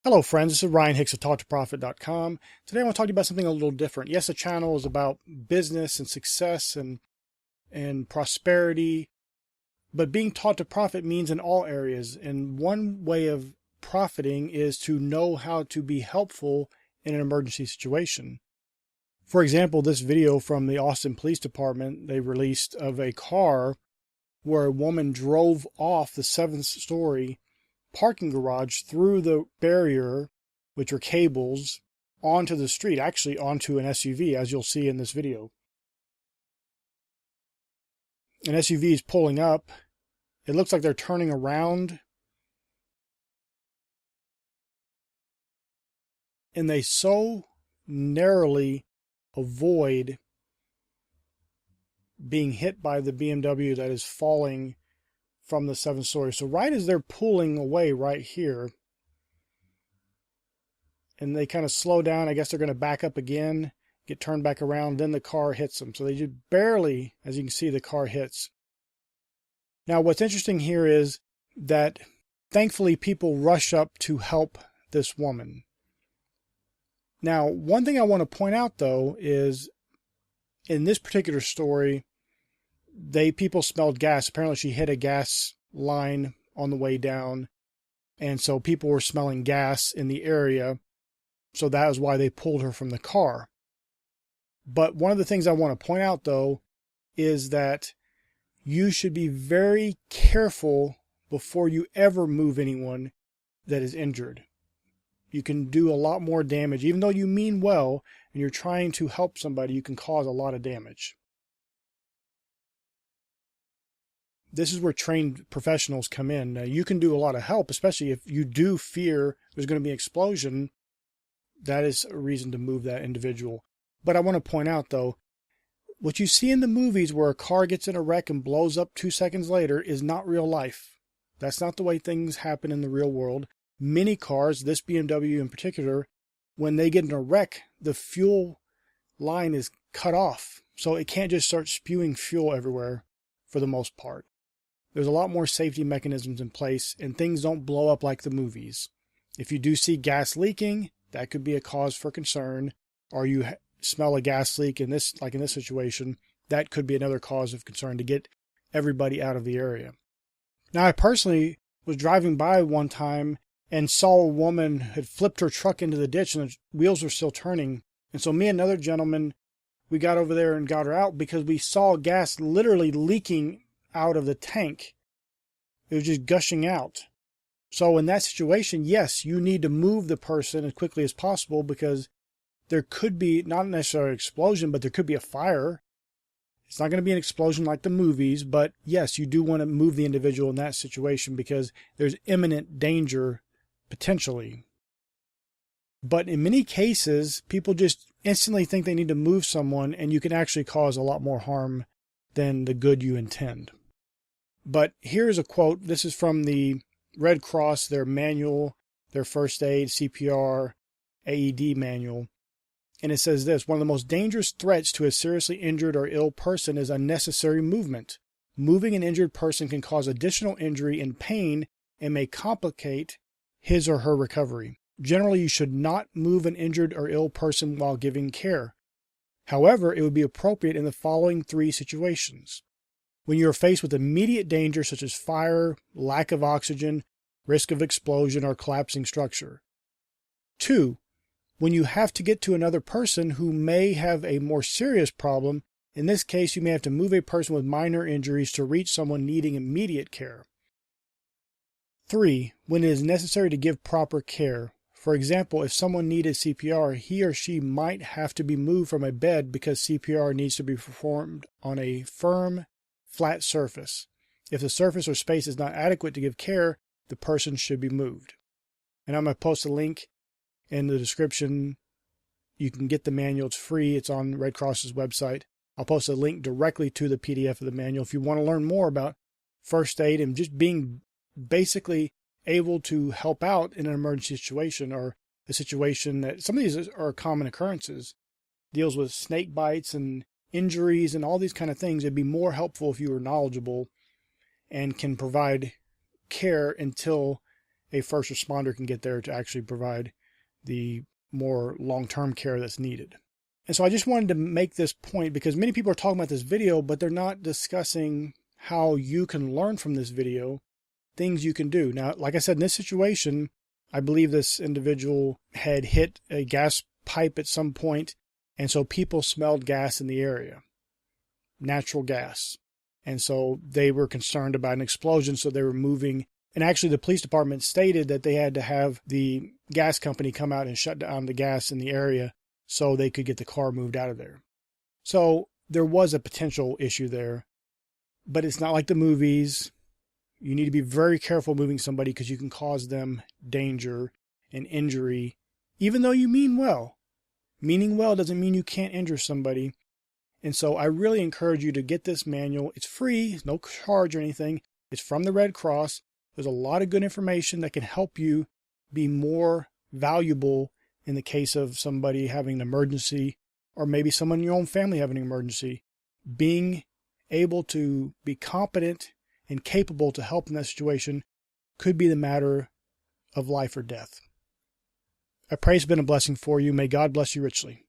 Hello friends, this is Ryan Hicks of TaughtToProfit.com. Today I want to talk to you about something a little different. Yes, the channel is about business and success and prosperity, but being taught to profit means in all areas. And one way of profiting is to know how to be helpful in an emergency situation. For example, this video from the Austin Police Department they released of a car where a woman drove off the 7th story parking garage through the barrier, which are cables, onto the street, actually onto an SUV, as you'll see in this video. An SUV is pulling up. It looks like they're turning around, and they so narrowly avoid being hit by the BMW that is falling from the 7th story. So right as they're pulling away right here, and they kind of slow down, I guess they're going to back up again, get turned back around, then the car hits them. So they just barely, as you can see, the car hits. Now what's interesting here is that thankfully people rush up to help this woman. Now one thing I want to point out though is in this particular story, people smelled gas. Apparently she hit a gas line on the way down, and so people were smelling gas in the area, so that was why they pulled her from the car. But one of the things I want to point out though is that you should be very careful before you ever move anyone that is injured. You can do a lot more damage. Even though you mean well and you're trying to help somebody, you can cause a lot of damage. This is where trained professionals come in. Now, you can do a lot of help, especially if you do fear there's going to be an explosion. That is a reason to move that individual. But I want to point out, though, what you see in the movies where a car gets in a wreck and blows up 2 seconds later is not real life. That's not the way things happen in the real world. Many cars, this BMW in particular, when they get in a wreck, the fuel line is cut off. So it can't just start spewing fuel everywhere for the most part. There's a lot more safety mechanisms in place, and things don't blow up like the movies. If you do see gas leaking, that could be a cause for concern, or you smell a gas leak in this, like in this situation, that could be another cause of concern to get everybody out of the area. Now, I personally was driving by one time and saw a woman had flipped her truck into the ditch and the wheels were still turning. And so me and another gentleman, we got over there and got her out because we saw gas literally leaking out of the tank. It was just gushing out. So in that situation, yes, you need to move the person as quickly as possible because there could be not necessarily an explosion, but there could be a fire. It's not going to be an explosion like the movies, but yes, you do want to move the individual in that situation because there's imminent danger potentially. But in many cases, people just instantly think they need to move someone, and you can actually cause a lot more harm than the good you intend. But here's a quote. This is from the Red Cross, their manual, their first aid, CPR, AED manual. And it says this: one of the most dangerous threats to a seriously injured or ill person is unnecessary movement. Moving an injured person can cause additional injury and pain and may complicate his or her recovery. Generally, you should not move an injured or ill person while giving care. However, it would be appropriate in the following 3 situations. When you are faced with immediate danger such as fire, lack of oxygen, risk of explosion, or collapsing structure. 2. When you have to get to another person who may have a more serious problem. In this case, you may have to move a person with minor injuries to reach someone needing immediate care. 3. When it is necessary to give proper care. For example, if someone needed CPR, he or she might have to be moved from a bed because CPR needs to be performed on a firm, flat surface. If the surface or space is not adequate to give care, the person should be moved. And I'm going to post a link in the description. You can get the manual. It's free. It's on Red Cross's website. I'll post a link directly to the PDF of the manual if you want to learn more about first aid and just being basically able to help out in an emergency situation, or a situation that some of these are common occurrences, deals with snake bites and injuries and all these kind of things. It'd be more helpful if you were knowledgeable and can provide care until a first responder can get there to actually provide the more long-term care that's needed. And so I just wanted to make this point because many people are talking about this video, but they're not discussing how you can learn from this video, things you can do. Now, like I said, in this situation, I believe this individual had hit a gas pipe at some point, and so people smelled gas in the area, natural gas. And so they were concerned about an explosion, so they were moving. And actually, the police department stated that they had to have the gas company come out and shut down the gas in the area so they could get the car moved out of there. So there was a potential issue there, but it's not like the movies. You need to be very careful moving somebody because you can cause them danger and injury, even though you mean well. Meaning well doesn't mean you can't injure somebody. And so I really encourage you to get this manual. It's free, no charge or anything. It's from the Red Cross. There's a lot of good information that can help you be more valuable in the case of somebody having an emergency, or maybe someone in your own family having an emergency. Being able to be competent and capable to help in that situation could be the matter of life or death. I pray it's been a blessing for you. May God bless you richly.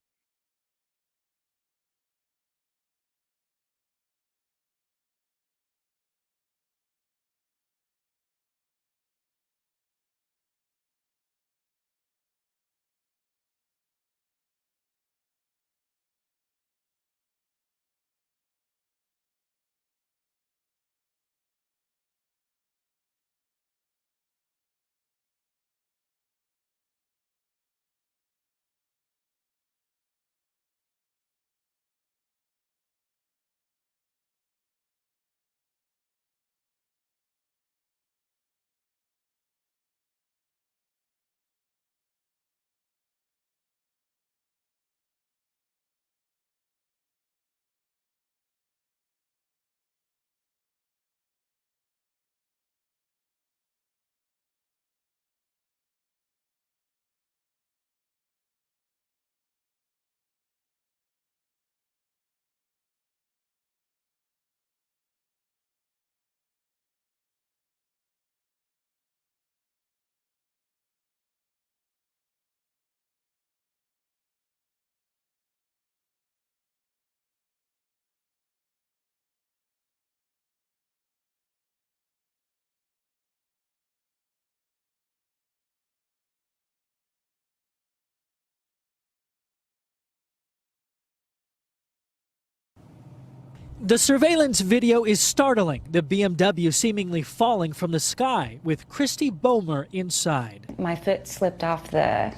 The surveillance video is startling, the BMW seemingly falling from the sky with Christy Bomer inside. My foot slipped off the,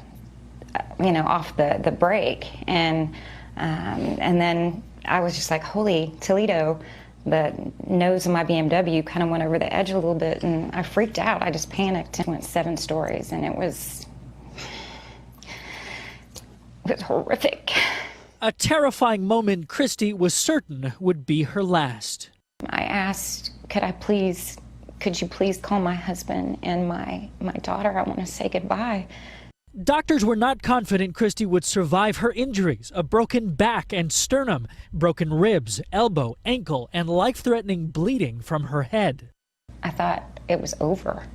off the brake, and then I was just like, holy Toledo. The nose of my BMW kind of went over the edge a little bit, and I freaked out. I just panicked and went 7 stories, and it was horrific. A terrifying moment Christy was certain would be her last. I asked, could you please call my husband and my daughter? I want to say goodbye. Doctors were not confident Christy would survive her injuries, a broken back and sternum, broken ribs, elbow, ankle, and life-threatening bleeding from her head. I thought it was over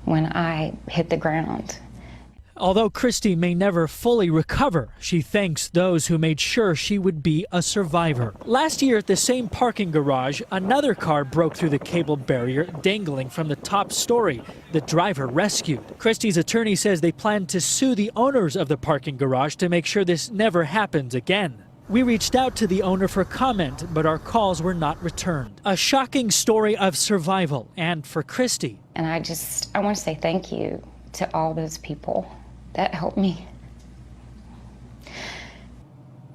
when I hit the ground. Although Christy may never fully recover, she thanks those who made sure she would be a survivor. Last year at the same parking garage, another car broke through the cable barrier dangling from the top story. The driver rescued. Christy's attorney says they plan to sue the owners of the parking garage to make sure this never happens again. We reached out to the owner for comment, but our calls were not returned. A shocking story of survival, and for Christy. And I want to say thank you to all those people that helped me.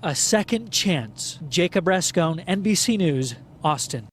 A second chance. Jacob Rascone, NBC News, Austin.